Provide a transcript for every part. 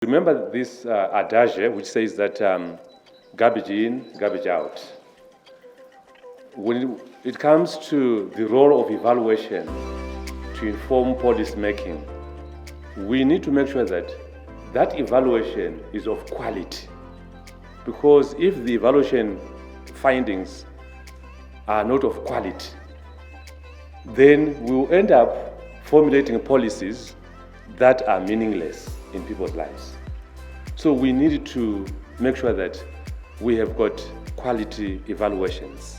Remember this adage which says that garbage in, garbage out. When it comes to the role of evaluation to inform policy making, we need to make sure that that evaluation is of quality. Because if the evaluation findings are not of quality, then we will end up formulating policies that are meaningless in people's lives. So we need to make sure that we have got quality evaluations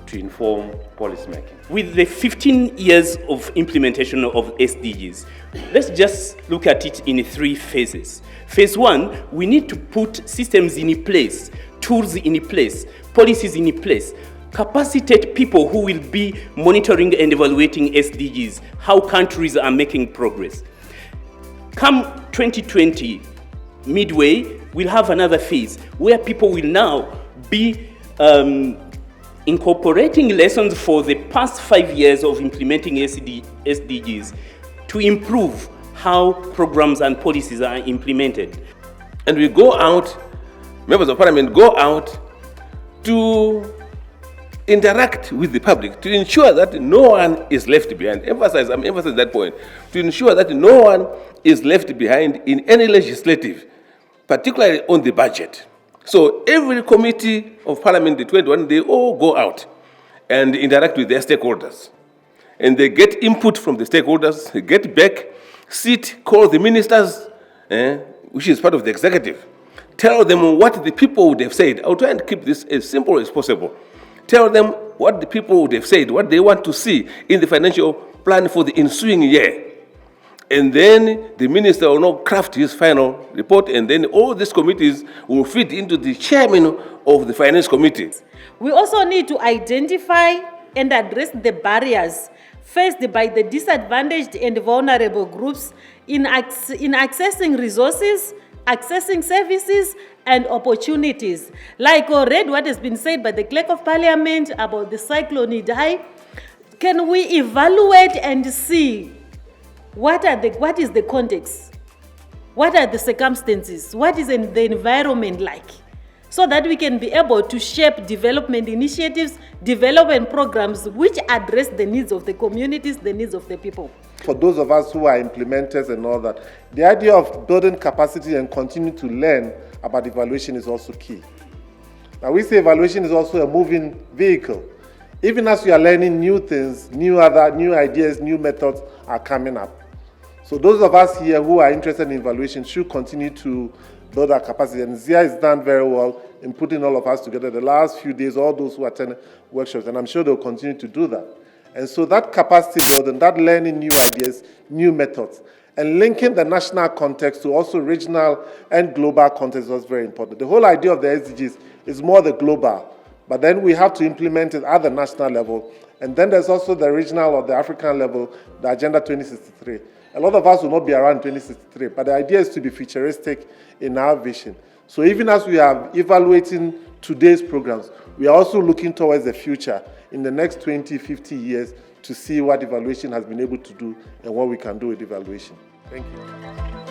to inform policy making. With the 15 years of implementation of SDGs, let's just look at it in 3 phases. Phase 1, we need to put systems in place, tools in place, policies in place, capacitate people who will be monitoring and evaluating SDGs, how countries are making progress. Come 2020, midway, we'll have another phase where people will now be incorporating lessons for the past 5 years of implementing SDGs to improve how programs and policies are implemented. And we go out, members of parliament go out to interact with the public to ensure that no one is left behind. I'm emphasizing that point. To ensure that no one is left behind in any legislative, particularly on the budget. So every committee of parliament, the 21, they all go out and interact with their stakeholders. And they get input from the stakeholders, they get back, sit, call the ministers, which is part of the executive. Tell them what the people would have said. I'll try and keep this as simple as possible. Tell them what the people would have said, what they want to see in the financial plan for the ensuing year. And then the minister will now craft his final report, and then all these committees will feed into the chairman of the finance committee. We also need to identify and address the barriers faced by the disadvantaged and vulnerable groups in accessing resources, accessing services and opportunities. Like already what has been said by the Clerk of Parliament about the cyclone Idai, can we evaluate and see what is the context? What are the circumstances? What is the environment like? So that we can be able to shape development initiatives, development programs which address the needs of the communities, the needs of the people. For those of us who are implementers and all that, the idea of building capacity and continue to learn about evaluation is also key. Now we say evaluation is also a moving vehicle. Even as we are learning new things, new ideas, new methods are coming up. So those of us here who are interested in evaluation should continue to build our capacity. And Zia has done very well in putting all of us together the last few days, all those who attend workshops, and I'm sure they'll continue to do that. And so that capacity building, that learning new ideas, new methods, and linking the national context to also regional and global context was very important. The whole idea of the SDGs is more the global, but then we have to implement it at the national level. And then there's also the regional or the African level, the Agenda 2063. A lot of us will not be around 2063, but the idea is to be futuristic in our vision. So even as we are evaluating today's programs, we are also looking towards the future in the next 20, 50 years to see what evaluation has been able to do and what we can do with evaluation. Thank you.